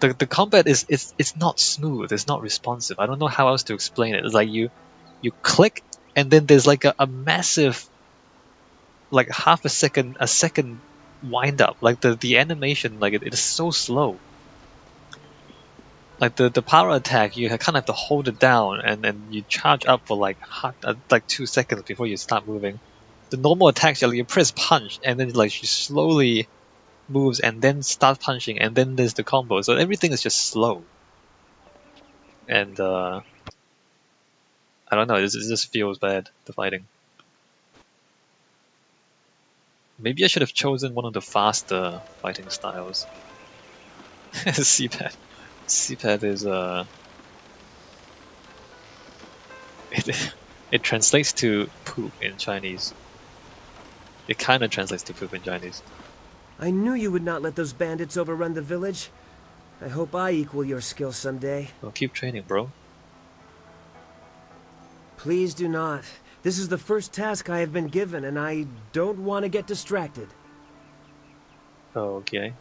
the combat is it's not smooth. It's not responsive. I don't know how else to explain it. It's like you click and then there's like a massive like half a second wind up. Like the animation like it is so slow. Like the power attack, you kind of have to hold it down and then you charge up for like 2 seconds before you start moving. The normal attacks, you press punch and then like she slowly moves and then start punching and then there's the combo. So everything is just slow. And I don't know, it just feels bad, the fighting. Maybe I should have chosen one of the faster fighting styles. C-pad. C-pad is it translates to poop in Chinese. It kind of translates to poop in Chinese. I knew you would not let those bandits overrun the village. I hope I equal your skill someday. Well, keep training, bro. Please do not. This is the first task I have been given, and I don't want to get distracted. Okay.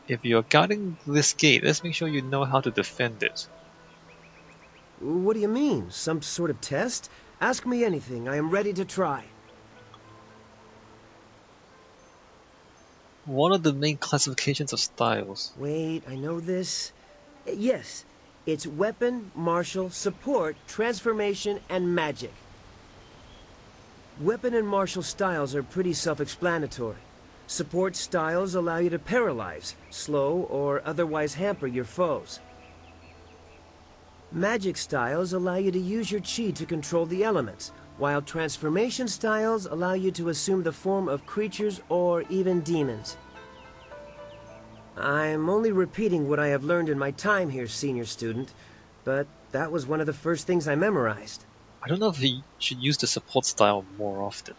If you're guarding this gate, let's make sure you know how to defend it. What do you mean? Some sort of test? Ask me anything. I am ready to try. What are the main classifications of styles? Wait, I know this. Yes, it's weapon, martial, support, transformation, and magic. Weapon and martial styles are pretty self-explanatory. Support styles allow you to paralyze, slow, or otherwise hamper your foes. Magic styles allow you to use your chi to control the elements, while transformation styles allow you to assume the form of creatures or even demons. I'm only repeating what I have learned in my time here, senior student, but that was one of the first things I memorized. I don't know if we should use the support style more often.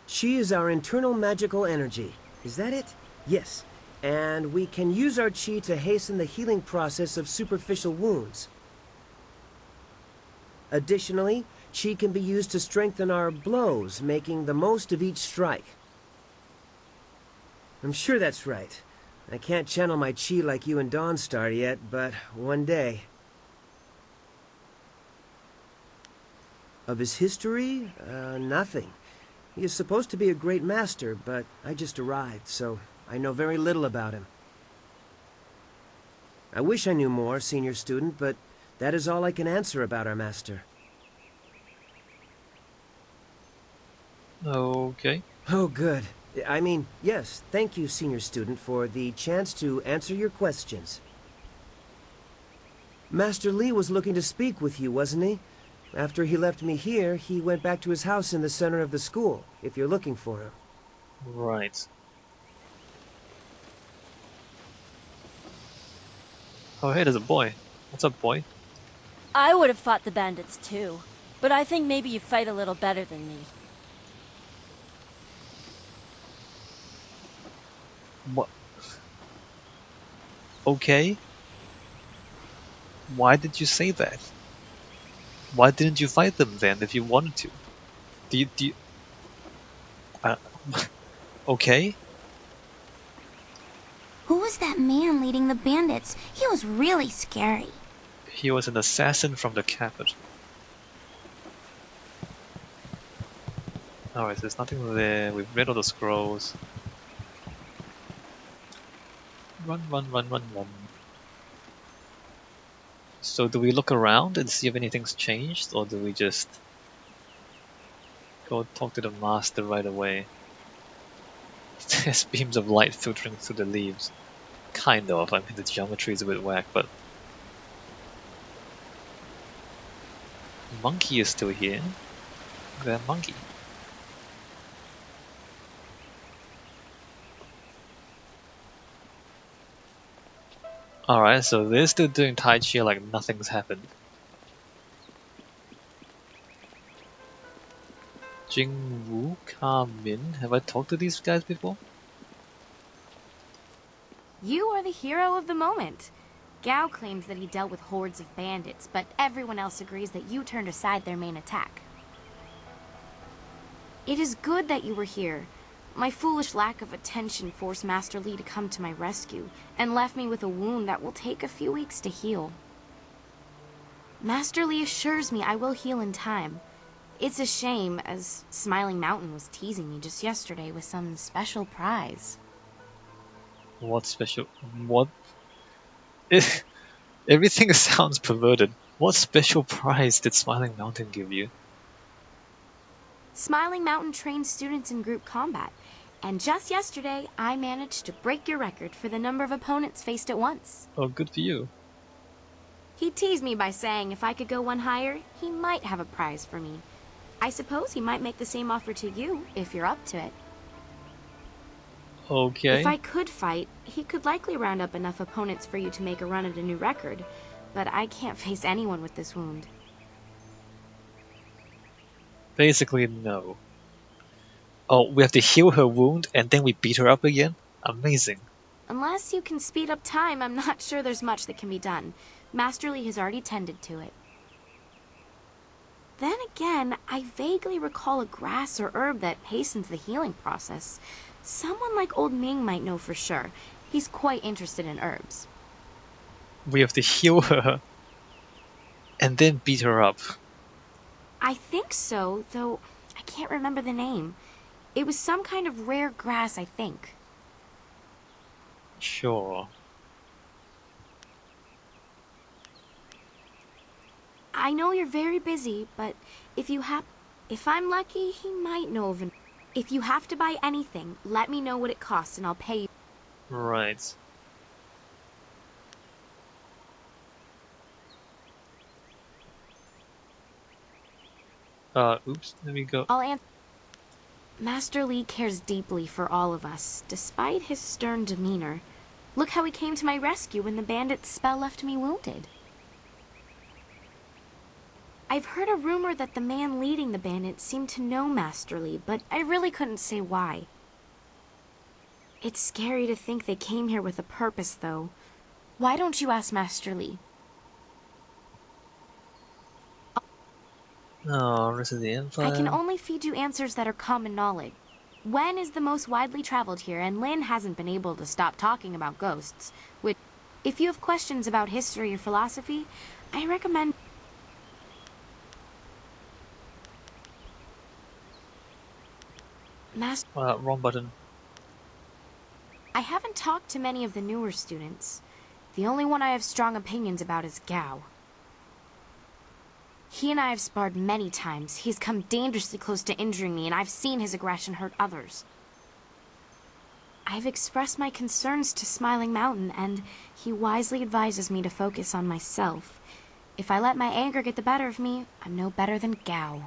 Chi is our internal magical energy. Is that it? Yes. And we can use our chi to hasten the healing process of superficial wounds. Additionally, chi can be used to strengthen our blows, making the most of each strike. I'm sure that's right. I can't channel my chi like you and Dawnstar yet, but one day. Of his history? Nothing. He is supposed to be a great master, but I just arrived, so I know very little about him. I wish I knew more, senior student, but that is all I can answer about our master. Okay. Oh, good. I mean, yes, thank you, senior student, for the chance to answer your questions. Master Li was looking to speak with you, wasn't he? After he left me here, he went back to his house in the center of the school, if you're looking for him. Right. Oh, hey, there's a boy. What's up, boy? I would have fought the bandits too, but I think maybe you fight a little better than me. What? Okay. Why did you say that? Why didn't you fight them then if you wanted to? Do you uh, okay. Who was that man leading the bandits? He was really scary. He was an assassin from the capital. Alright, there's nothing there. We've read all the scrolls. Run, run, run, run, run. So do we look around and see if anything's changed, or do we just go talk to the master right away? There's beams of light filtering through the leaves. Kind of, I mean the geometry is a bit whack, but... Monkey is still here. Look at that monkey. Alright, so they're still doing Tai Chi like nothing's happened. Jingwu, Kamin. Have I talked to these guys before? You are the hero of the moment. Gao claims that he dealt with hordes of bandits, but everyone else agrees that you turned aside their main attack. It is good that you were here, My foolish lack of attention forced Master Li to come to my rescue, and left me with a wound that will take a few weeks to heal. Master Li assures me I will heal in time. It's a shame, as Smiling Mountain was teasing me just yesterday with some special prize. What special? What? Everything sounds perverted. What special prize did Smiling Mountain give you? Smiling Mountain trains students in group combat, and just yesterday I managed to break your record for the number of opponents faced at once. Oh, good for you. He teased me by saying if I could go one higher, he might have a prize for me. I suppose he might make the same offer to you, if you're up to it. Okay. If I could fight, he could likely round up enough opponents for you to make a run at a new record, but I can't face anyone with this wound. Basically, no. Oh, we have to heal her wound and then we beat her up again? Amazing. Unless you can speed up time, I'm not sure there's much that can be done. Master Li has already tended to it. Then again, I vaguely recall a grass or herb that hastens the healing process. Someone like Old Ming might know for sure. He's quite interested in herbs. We have to heal her and then beat her up. I think so, though I can't remember the name. It was some kind of rare grass, I think. Sure. I know you're very busy, but if I'm lucky, he might know of an... If you have to buy anything, let me know what it costs and I'll pay you. Right. Oops, let me go. I'll answer. Master Li cares deeply for all of us, despite his stern demeanor. Look how he came to my rescue when the bandit's spell left me wounded. I've heard a rumor that the man leading the bandits seemed to know Master Li, but I really couldn't say why. It's scary to think they came here with a purpose, though. Why don't you ask Master Li? Oh, rest of the Empire. I can only feed you answers that are common knowledge. Wen is the most widely traveled here, and Lin hasn't been able to stop talking about ghosts. Which, if you have questions about history or philosophy, I recommend... Wrong button. I haven't talked to many of the newer students. The only one I have strong opinions about is Gao. He and I have sparred many times. He's come dangerously close to injuring me, and I've seen his aggression hurt others. I've expressed my concerns to Smiling Mountain, and he wisely advises me to focus on myself. If I let my anger get the better of me, I'm no better than Gao.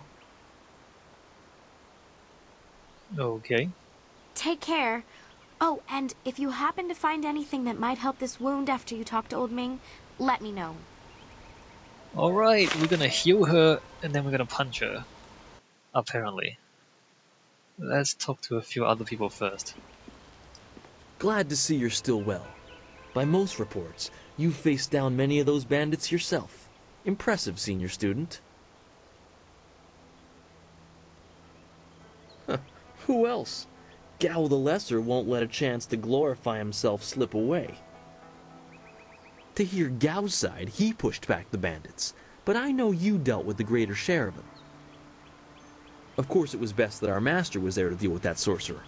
Okay. Take care. Oh, and if you happen to find anything that might help this wound after you talk to Old Ming, let me know. Alright, we're gonna heal her and then we're gonna punch her. Apparently. Let's talk to a few other people first. Glad to see you're still well. By most reports, you've faced down many of those bandits yourself. Impressive, senior student. Who else? Gao the Lesser won't let a chance to glorify himself slip away. To hear Gao's side, he pushed back the bandits, but I know you dealt with the greater share of them. Of course, it was best that our master was there to deal with that sorcerer.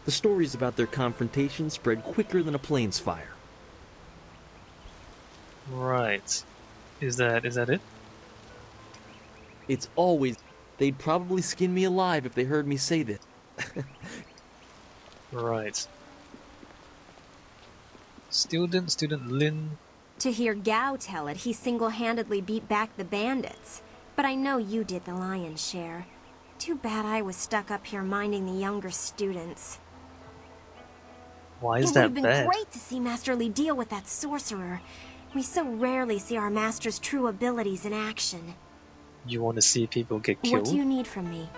The stories about their confrontation spread quicker than a plane's fire. Right. Is that it? It's always... They'd probably skin me alive if they heard me say this. Right. Student Lin. To hear Gao tell it, he single-handedly beat back the bandits. But I know you did the lion's share. Too bad I was stuck up here minding the younger students. Why is It would that have been bad? great to see Master Li deal with that sorcerer. We so rarely see our master's true abilities in action. You want to see people get killed? What do you need from me?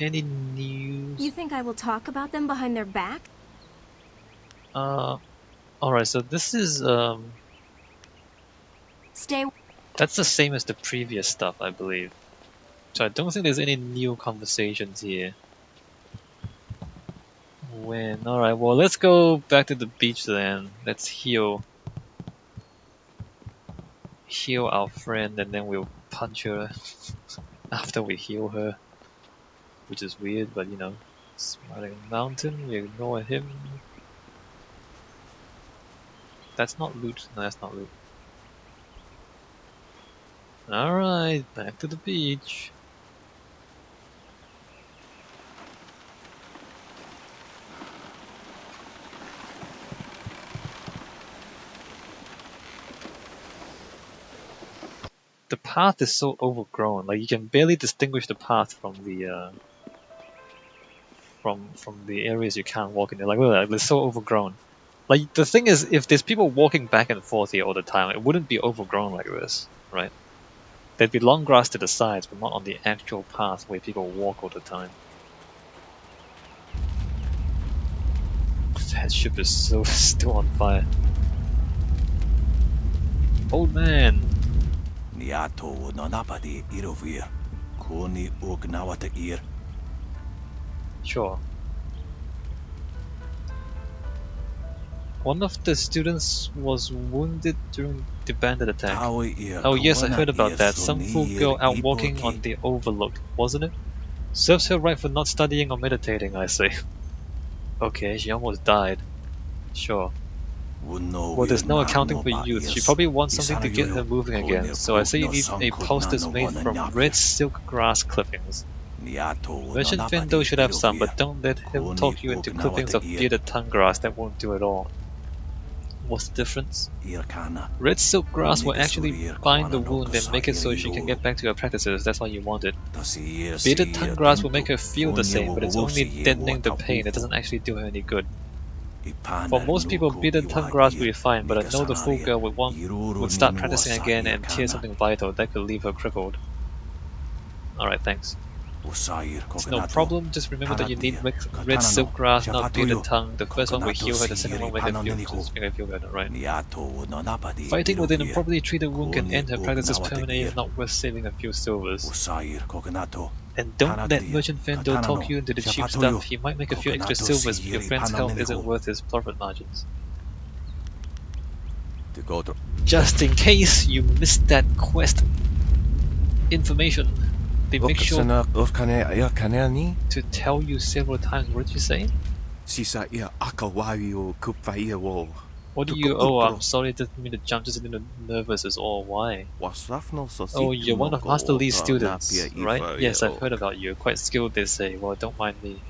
Any news? You think I will talk about them behind their back? Alright, so this is, Stay... that's the same as the previous stuff, I believe. So I don't think there's any new conversations here. When? Alright, well let's go back to the beach then. Let's heal. Heal our friend and then we'll punch her after we heal her. Which is weird, but you know. Smiling Mountain, we ignore him. That's not loot. No, that's not loot. Alright, back to the beach. The path is so overgrown, like you can barely distinguish the path from the from the areas you can't walk in. Like, look, it's so overgrown. Like the thing is, if there's people walking back and forth here all the time, it wouldn't be overgrown like this, right? There'd be long grass to the sides, but not on the actual path where people walk all the time. That ship is so still on fire. Old man. Sure. One of the students was wounded during the bandit attack. Oh yes, I heard about that. Some fool girl out walking on the overlook, wasn't it? Serves her right for not studying or meditating, I say. Okay, she almost died. Sure. Well, there's no accounting for youth. She probably wants something to get her moving again, so I say you need a poultice made from red silk grass clippings. Merchant Fendo should have some, but don't let him talk you into clippings of bearded tongue grass. That won't do at all. What's the difference? Red silk grass will actually bind the wound and make it so she can get back to her practices. That's why you want it. Bearded tongue grass will make her feel the same, but it's only deadening the pain. It doesn't actually do her any good. For most people, bearded tongue grass will be fine, but I know the fool girl would start practicing again and tear something vital that could leave her crippled. Alright, thanks. It's no problem, just remember that you need red silk grass, not bearded tongue. The first one will heal her, the second one will make her feel better, right? Fighting within a properly treated wound can end her practices permanently. It's not worth saving a few silvers. And don't let Merchant Fendo talk you into the cheap stuff. He might make a few extra silvers, but your friend's health isn't worth his profit margins. Just in case you missed that quest information, they make sure to tell you several times. What did you say? What do you... Oh, I'm sorry, didn't mean to jump, just a little nervous is all. Why? Oh, you're one of Master Lee's students, right? Yes, I've heard about you. Quite skilled, they say. Well, don't mind me.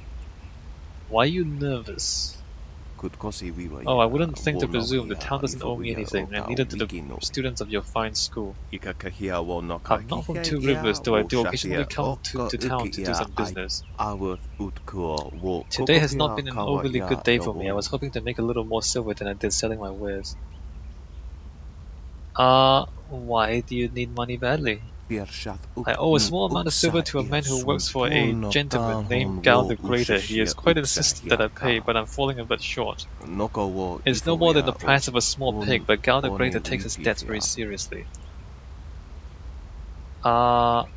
Why are you nervous? Oh, I wouldn't think to presume. The town doesn't owe me anything, and neither do the students of your fine school. I'm not from Two Rivers, though I do occasionally come to town to do some business. Today has not been an overly good day for me. I was hoping to make a little more silver than I did selling my wares. Why do you need money badly? I owe a small amount of silver to a man who works for a gentleman named Gal the Greater. He is quite insistent that I pay, but I'm falling a bit short. It's no more than the price of a small pig, but Gal the Greater takes his debts very seriously. What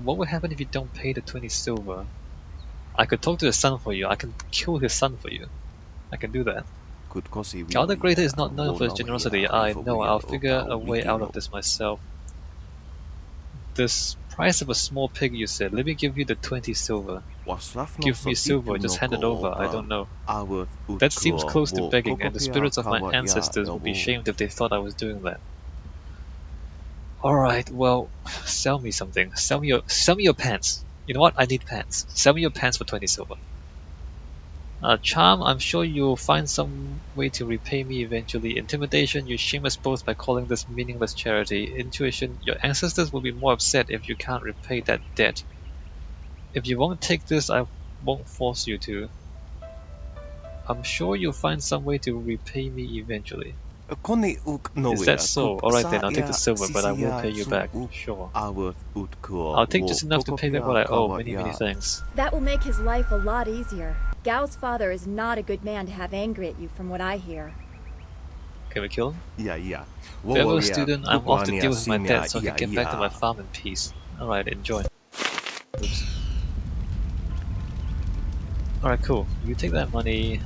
would happen if you don't pay the 20 silver? I could talk to his son for you. I can kill his son for you. I can do that. Gal the Greater is not known for his generosity. I know. I'll figure a way out of this myself. This price of a small pig, you said. Let me give you the 20 silver. Give me silver, just hand it over. I don't know. That seems close to begging, and the spirits of my ancestors would be ashamed if they thought I was doing that. Alright, well, sell me something. Sell me your pants. You know what? I need pants. Sell me your pants for 20 silver. Charm, I'm sure you'll find some way to repay me eventually. Intimidation, you shame us both by calling this meaningless charity. Intuition, your ancestors will be more upset if you can't repay that debt. If you won't take this, I won't force you to. I'm sure you'll find some way to repay me eventually. Is that so? Alright then, I'll take the silver, but I will pay you back. Sure. I'll take just enough to pay back what I owe. Many thanks. That will make his life a lot easier. Gao's father is not a good man to have angry at you, from what I hear. Can we kill him? Farewell, student. I'm off to deal with my debt so I can get back to my farm in peace. Alright, enjoy. Oops. Alright, cool. You take that money.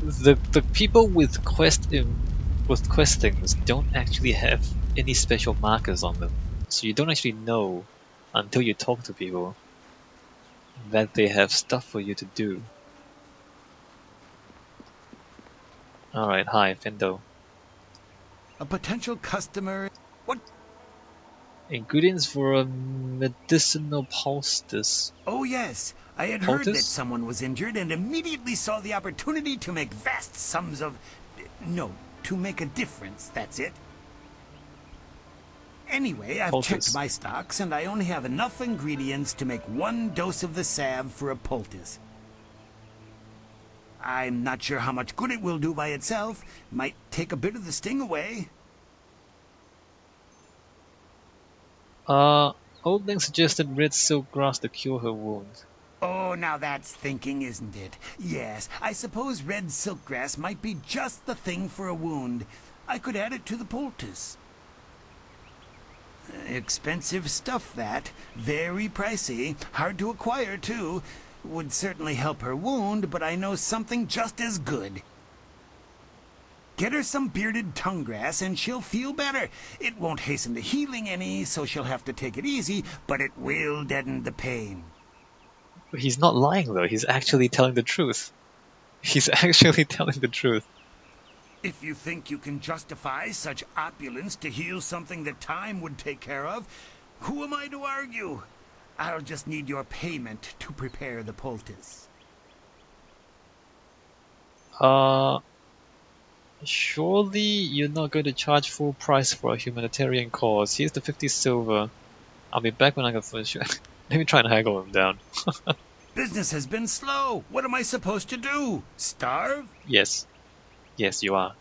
The people with quest things don't actually have any special markers on them, so you don't actually know until you talk to people that they have stuff for you to do. Alright, hi, Fendo. A potential customer. What? Ingredients for a medicinal poultice. Oh, yes. I had heard that Poultice? someone was injured and immediately saw the opportunity to make vast sums of. No, to make a difference, that's it. Anyway, I've Poultice. checked my stocks and I only have enough ingredients to make 1 dose of the salve for a poultice. I'm not sure how much good it will do by itself. Might take a bit of the sting away. Old Ling suggested red silk grass to cure her wound. Oh, now that's thinking, isn't it? Yes, I suppose red silkgrass might be just the thing for a wound. I could add it to the poultice. Expensive stuff, that. Very pricey. Hard to acquire, too. Would certainly help her wound, but I know something just as good. Get her some bearded tongue grass and she'll feel better. It won't hasten the healing any, so she'll have to take it easy, but it will deaden the pain. He's not lying though, he's actually telling the truth. He's actually telling the truth. If you think you can justify such opulence to heal something that time would take care of, who am I to argue? I'll just need your payment to prepare the poultice. Surely you're not going to charge full price for a humanitarian cause. Here's the 50 silver. I'll be back when I can finish it. Let me try and haggle him down. Business has been slow. What am I supposed to do? Starve? Yes. Yes, you are.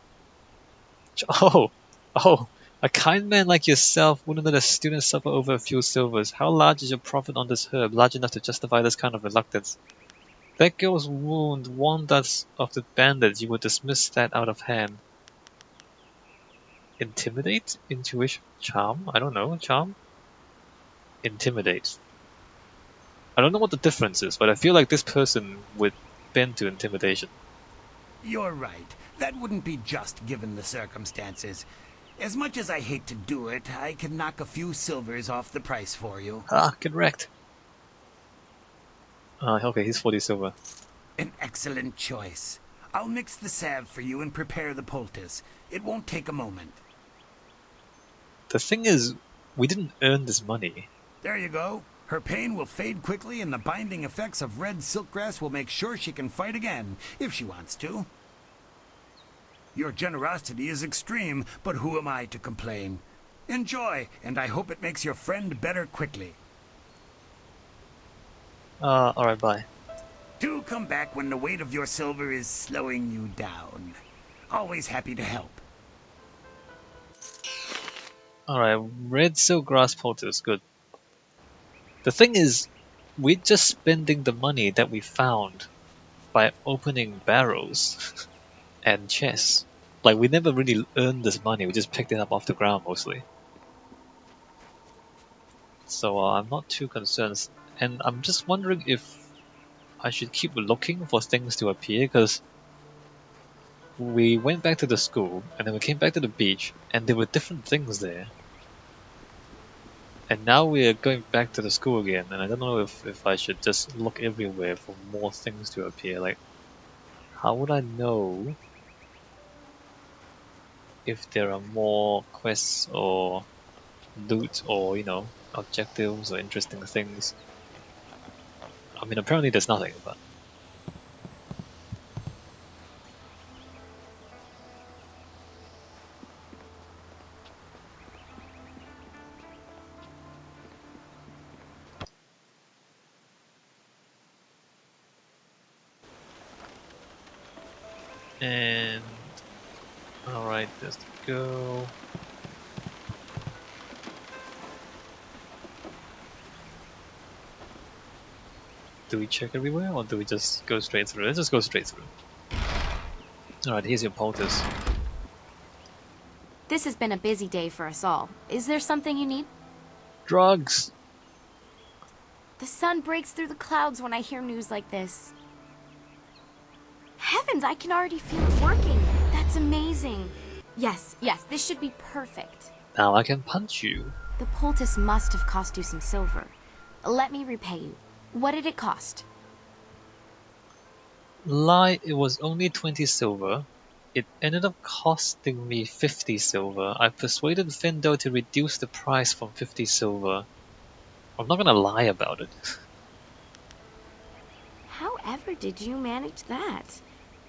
Oh! A kind man like yourself wouldn't let a student suffer over a few silvers. How large is your profit on this herb? Large enough to justify this kind of reluctance? That girl's wound warned us of the bandits. You would dismiss that out of hand. Intimidate? Intuition? Charm? I don't know. Charm? Intimidate. I don't know what the difference is, but I feel like this person would bend to intimidation. You're right. That wouldn't be just given the circumstances. As much as I hate to do it, I can knock a few silvers off the price for you. Ah, correct. Okay, he's 40 silver. An excellent choice. I'll mix the salve for you and prepare the poultice. It won't take a moment. The thing is, we didn't earn this money. There you go. Her pain will fade quickly and the binding effects of red silkgrass will make sure she can fight again, if she wants to. Your generosity is extreme, but who am I to complain? Enjoy, and I hope it makes your friend better quickly. Alright, bye. Do come back when the weight of your silver is slowing you down. Always happy to help. Alright, red silk grass poultice, good. The thing is, we're just spending the money that we found by opening barrels and chests. Like, we never really earned this money, we just picked it up off the ground mostly. So I'm not too concerned. And I'm just wondering if I should keep looking for things to appear, because we went back to the school, and then we came back to the beach, and there were different things there. And now we're going back to the school again, and I don't know if I should just look everywhere for more things to appear. Like, how would I know if there are more quests or loot or, you know, objectives or interesting things? I mean, apparently there's nothing, but... And... Alright, let's go... Do we check everywhere, or do we just go straight through? Let's just go straight through. Alright, here's your poultice. This has been a busy day for us all. Is there something you need? Drugs. The sun breaks through the clouds when I hear news like this. Heavens, I can already feel it working. That's amazing. Yes, this should be perfect. Now I can punch you. The poultice must have cost you some silver. Let me repay you. What did it cost? Lie, it was only 20 silver. It ended up costing me 50 silver. I persuaded Findo to reduce the price from 50 silver. I'm not gonna lie about it. However did you manage that?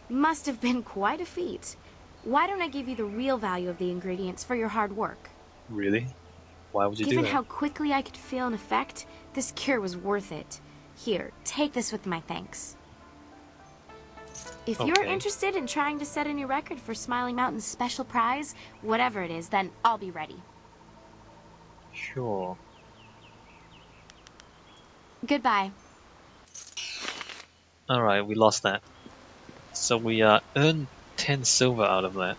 Must have been quite a feat. Why don't I give you the real value of the ingredients for your hard work? Really? Why would you do Given that? how quickly I could feel an effect, this cure was worth it. Here, take this with my thanks. If you're Okay. interested in trying to set a new record for Smiling Mountain's special prize, whatever it is, then I'll be ready. Sure. Goodbye. Alright, we lost that. So we earned 10 silver out of that.